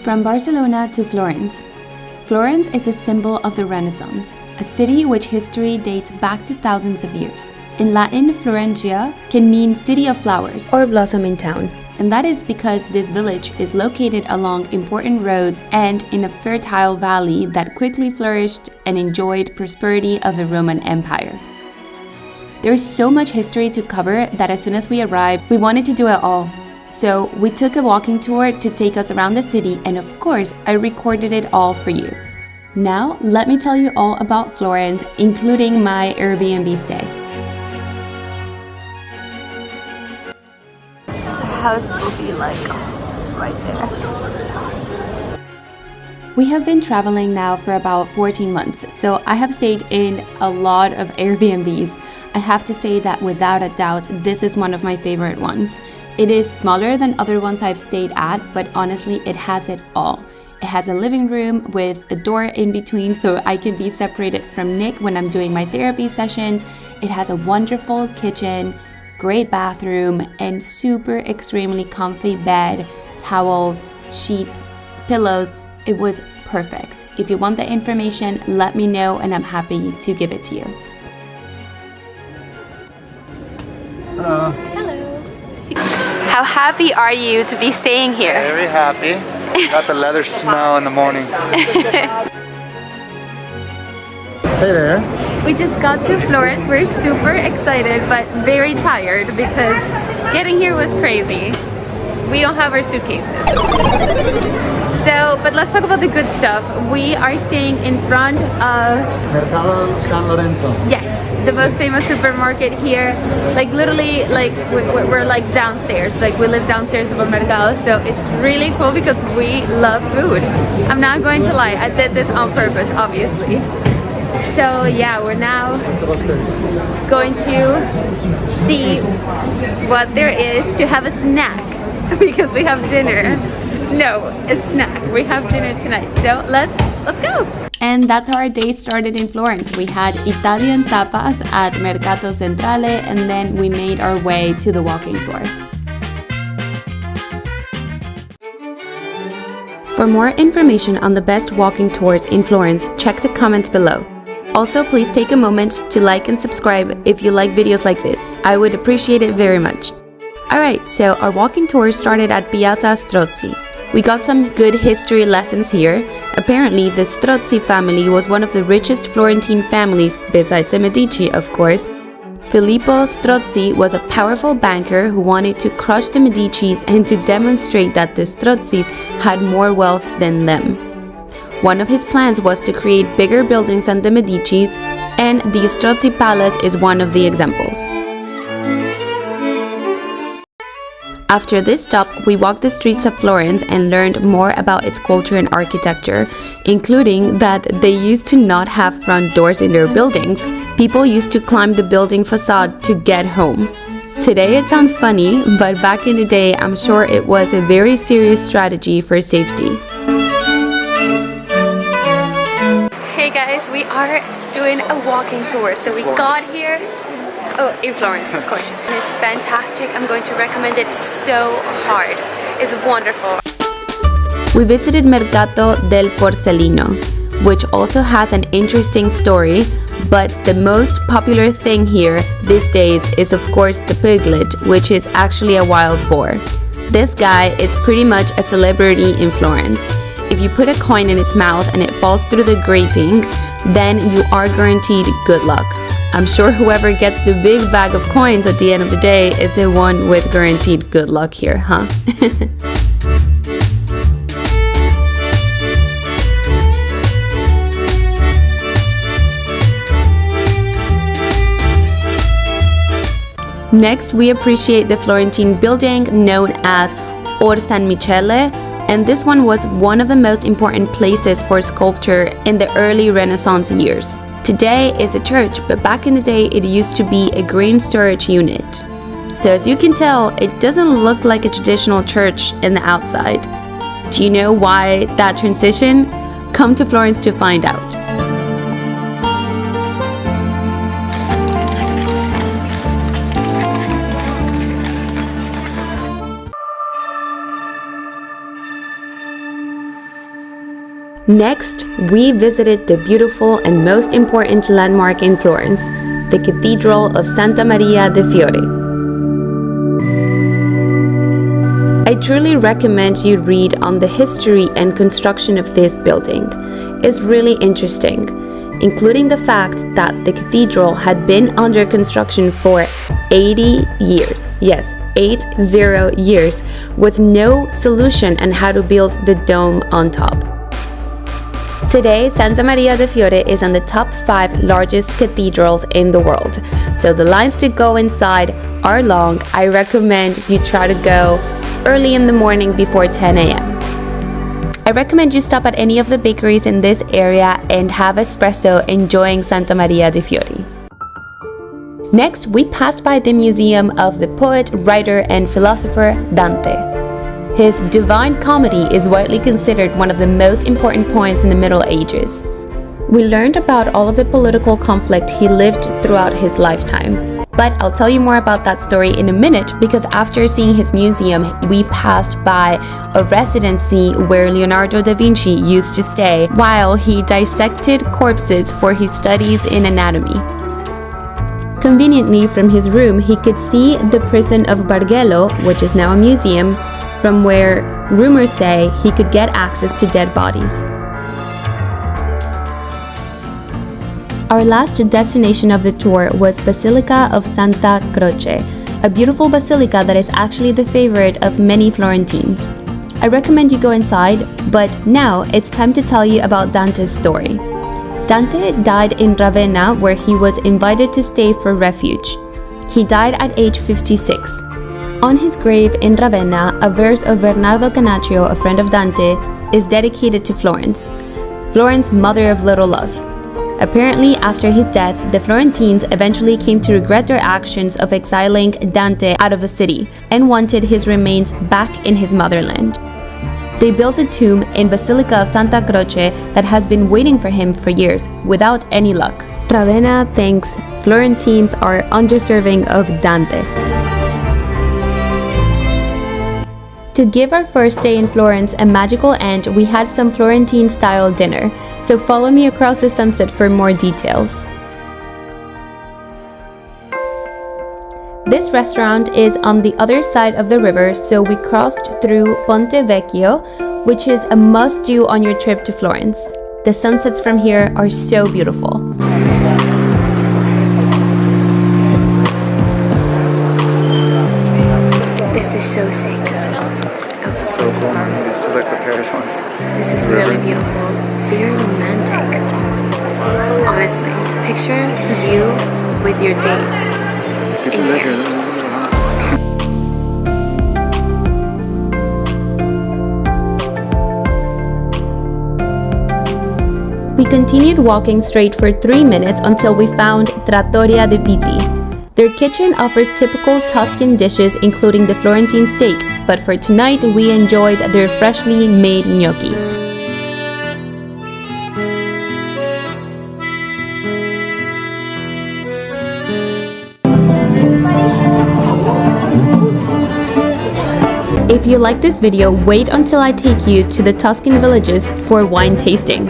From Barcelona to Florence. Florence is a symbol of the Renaissance, a city which history dates back to thousands of years. In Latin, Florentia can mean city of flowers or blossoming town, and that is because this village is located along important roads and in a fertile valley that quickly flourished and enjoyed prosperity of the Roman Empire. There is so much history to cover that as soon as we arrived, we wanted to do it all. So we took a walking tour to take us around the city, and of course, I recorded it all for you. Now, let me tell you all about Florence, including my Airbnb stay. The house will be like right there. We have been traveling now for about 14 months, so I have stayed in a lot of Airbnbs. I have to say that without a doubt, this is one of my favorite ones. It is smaller than other ones I've stayed at, but honestly, it has it all. It has a living room with a door in between so I can be separated from Nick when I'm doing my therapy sessions. It has a wonderful kitchen, great bathroom, and super extremely comfy bed, towels, sheets, pillows. It was perfect. If you want the information, let me know and I'm happy to give it to you. Hello. Hello. How happy are you to be staying here? Very happy. Got the leather smell in the morning. Hey there. We just got to Florence. We're super excited but very tired because getting here was crazy. We don't have our suitcases. But let's talk about the good stuff. We are staying in front of Mercado San Lorenzo. Yes, the most famous supermarket here. Like literally, like we're like downstairs. Like we live downstairs of a mercado, so it's really cool because we love food. I'm not going to lie, I did this on purpose, obviously. So yeah, we're now going to see what there is to have a snack because we have dinner. No, a snack. We have dinner tonight, so let's go. And that's how our day started in Florence. We had Italian tapas at Mercato Centrale, and then we made our way to the walking tour. For more information on the best walking tours in Florence, check the comments below. Also, please take a moment to like and subscribe if you like videos like this. I would appreciate it very much. Alright, so our walking tour started at Piazza Strozzi. We got some good history lessons here. Apparently, the Strozzi family was one of the richest Florentine families, besides the Medici, of course. Filippo Strozzi was a powerful banker who wanted to crush the Medicis and to demonstrate that the Strozzis had more wealth than them. One of his plans was to create bigger buildings than the Medicis, and the Strozzi Palace is one of the examples. After this stop, we walked the streets of Florence and learned more about its culture and architecture, including that they used to not have front doors in their buildings. People used to climb the building facade to get home. Today it sounds funny, but back in the day, I'm sure it was a very serious strategy for safety. Hey guys, we are doing a walking tour. So we got here. Oh, in Florence, of course. And it's fantastic. I'm going to recommend it so hard. It's wonderful. We visited Mercato del Porcellino, which also has an interesting story, but the most popular thing here these days is of course the piglet, which is actually a wild boar. This guy is pretty much a celebrity in Florence. If you put a coin in its mouth and it falls through the grating, then you are guaranteed good luck. I'm sure whoever gets the big bag of coins at the end of the day is the one with guaranteed good luck here, huh? Next, we appreciate the Florentine building known as Or San Michele, and this one was one of the most important places for sculpture in the early Renaissance years. Today is a church, but back in the day it used to be a grain storage unit. So as you can tell, it doesn't look like a traditional church in the outside. Do you know why that transition? Come to Florence to find out. Next, we visited the beautiful and most important landmark in Florence, the Cathedral of Santa Maria de Fiore. I truly recommend you read on the history and construction of this building. It's really interesting, including the fact that the cathedral had been under construction for 80 years. Yes, 80 years, with no solution on how to build the dome on top. Today, Santa Maria de Fiore is on the top 5 largest cathedrals in the world, so the lines to go inside are long. I recommend you try to go early in the morning before 10 a.m. I recommend you stop at any of the bakeries in this area and have espresso enjoying Santa Maria de Fiore. Next, we passed by the museum of the poet, writer, and philosopher Dante. His Divine Comedy is widely considered one of the most important points in the Middle Ages. We learned about all of the political conflict he lived throughout his lifetime. But I'll tell you more about that story in a minute, because after seeing his museum, we passed by a residency where Leonardo da Vinci used to stay while he dissected corpses for his studies in anatomy. Conveniently, from his room, he could see the prison of Bargello, which is now a museum, from where rumors say he could get access to dead bodies. Our last destination of the tour was Basilica of Santa Croce, a beautiful basilica that is actually the favorite of many Florentines. I recommend you go inside, but now it's time to tell you about Dante's story. Dante died in Ravenna, where he was invited to stay for refuge. He died at age 56. On his grave in Ravenna, a verse of Bernardo Canaccio, a friend of Dante, is dedicated to Florence, Florence, mother of little love. Apparently, after his death, the Florentines eventually came to regret their actions of exiling Dante out of the city and wanted his remains back in his motherland. They built a tomb in Basilica of Santa Croce that has been waiting for him for years, without any luck. Ravenna thinks Florentines are undeserving of Dante. To give our first day in Florence a magical end, we had some Florentine-style dinner. So follow me across the sunset for more details. This restaurant is on the other side of the river, so we crossed through Ponte Vecchio, which is a must-do on your trip to Florence. The sunsets from here are so beautiful. This is so sick. This is so cool. This is like the Paris ones. This is really beautiful. Very romantic. Honestly, picture you with your date in here. We continued walking straight for 3 minutes until we found Trattoria de Pitti. Their kitchen offers typical Tuscan dishes, including the Florentine steak, but for tonight we enjoyed their freshly made gnocchis. If you like this video, wait until I take you to the Tuscan villages for wine tasting.